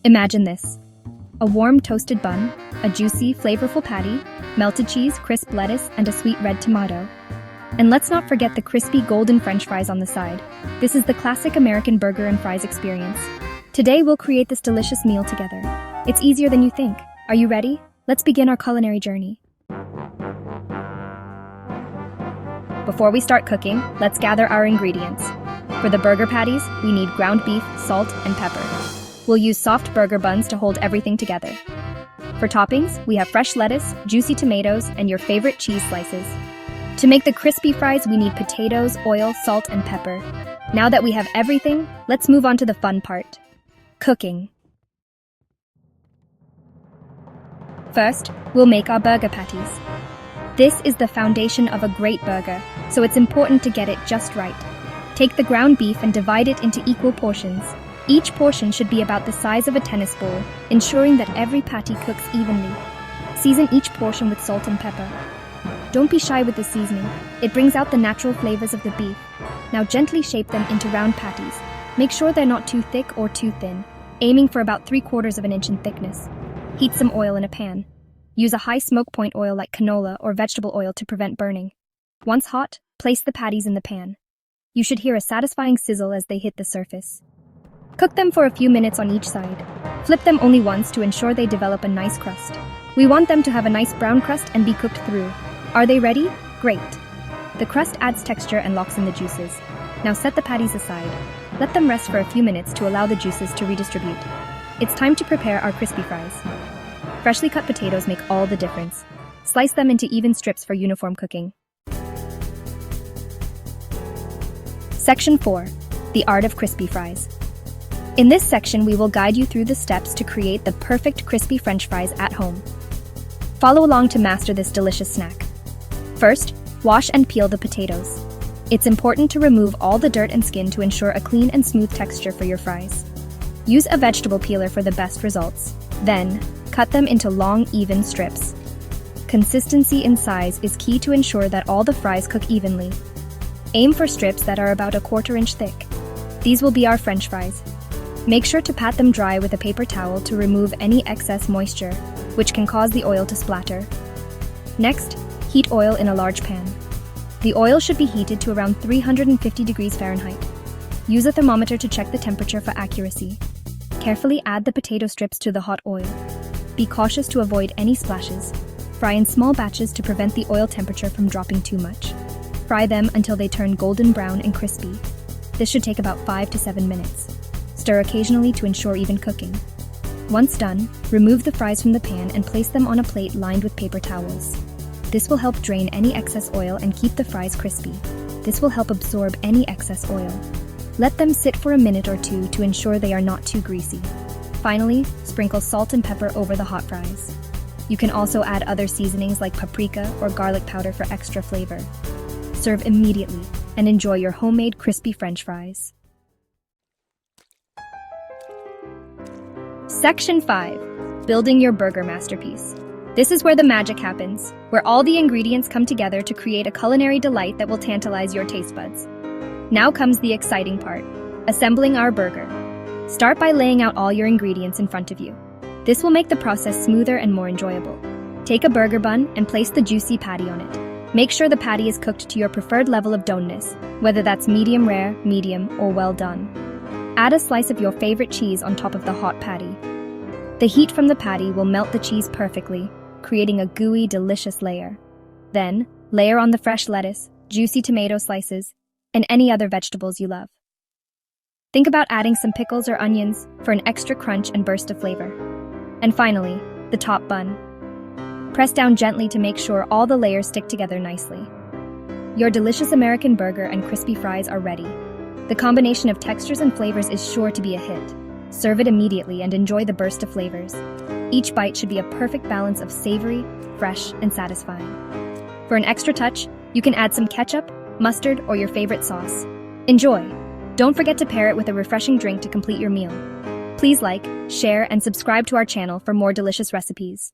Imagine this: a warm toasted bun, a juicy, flavorful patty, melted cheese, crisp lettuce, and a sweet red tomato. And let's not forget the crispy golden French fries on the side. This is the classic American burger and fries experience. Today we'll create this delicious meal together. It's easier than you think. Are you ready? Let's begin our culinary journey. Before we start cooking, let's gather our ingredients. For the burger patties, we need ground beef, salt, and pepper. We'll use soft burger buns to hold everything together. For toppings, we have fresh lettuce, juicy tomatoes, and your favorite cheese slices. To make the crispy fries, we need potatoes, oil, salt, and pepper. Now that we have everything, let's move on to the fun part: cooking. First, we'll make our burger patties. This is the foundation of a great burger, so it's important to get it just right. Take the ground beef and divide it into equal portions. Each portion should be about the size of a tennis ball, ensuring that every patty cooks evenly. Season each portion with salt and pepper. Don't be shy with the seasoning. It brings out the natural flavors of the beef. Now gently shape them into round patties. Make sure they're not too thick or too thin, aiming for about 3/4 of an inch in thickness. Heat some oil in a pan. Use a high smoke point oil like canola or vegetable oil to prevent burning. Once hot, place the patties in the pan. You should hear a satisfying sizzle as they hit the surface. Cook them for a few minutes on each side. Flip them only once to ensure they develop a nice crust. We want them to have a nice brown crust and be cooked through. Are they ready? Great! The crust adds texture and locks in the juices. Now set the patties aside. Let them rest for a few minutes to allow the juices to redistribute. It's time to prepare our crispy fries. Freshly cut potatoes make all the difference. Slice them into even strips for uniform cooking. Section 4. The Art of Crispy Fries. In this section, we will guide you through the steps to create the perfect crispy French fries at home. Follow along to master this delicious snack. First, wash and peel the potatoes. It's important to remove all the dirt and skin to ensure a clean and smooth texture for your fries. Use a vegetable peeler for the best results. Then, cut them into long, even strips. Consistency in size is key to ensure that all the fries cook evenly. Aim for strips that are about 1/4 inch thick. These will be our French fries. Make sure to pat them dry with a paper towel to remove any excess moisture, which can cause the oil to splatter. Next, heat oil in a large pan. The oil should be heated to around 350 degrees Fahrenheit. Use a thermometer to check the temperature for accuracy. Carefully add the potato strips to the hot oil. Be cautious to avoid any splashes. Fry in small batches to prevent the oil temperature from dropping too much. Fry them until they turn golden brown and crispy. This should take about 5 to 7 minutes. Stir occasionally to ensure even cooking. Once done, remove the fries from the pan and place them on a plate lined with paper towels. This will help drain any excess oil and keep the fries crispy. This will help absorb any excess oil. Let them sit for a minute or two to ensure they are not too greasy. Finally, sprinkle salt and pepper over the hot fries. You can also add other seasonings like paprika or garlic powder for extra flavor. Serve immediately and enjoy your homemade crispy French fries. Section 5. Building your burger masterpiece. This is where the magic happens, where all the ingredients come together to create a culinary delight that will tantalize your taste buds. Now comes the exciting part: assembling our burger. Start by laying out all your ingredients in front of you. This will make the process smoother and more enjoyable. Take a burger bun and place the juicy patty on it. Make sure the patty is cooked to your preferred level of doneness, whether that's medium rare, medium, or well done. Add a slice of your favorite cheese on top of the hot patty. The heat from the patty will melt the cheese perfectly, creating a gooey, delicious layer. Then, layer on the fresh lettuce, juicy tomato slices, and any other vegetables you love. Think about adding some pickles or onions for an extra crunch and burst of flavor. And finally, the top bun. Press down gently to make sure all the layers stick together nicely. Your delicious American burger and crispy fries are ready. The combination of textures and flavors is sure to be a hit. Serve it immediately and enjoy the burst of flavors. Each bite should be a perfect balance of savory, fresh, and satisfying. For an extra touch, you can add some ketchup, mustard, or your favorite sauce. Enjoy! Don't forget to pair it with a refreshing drink to complete your meal. Please like, share, and subscribe to our channel for more delicious recipes.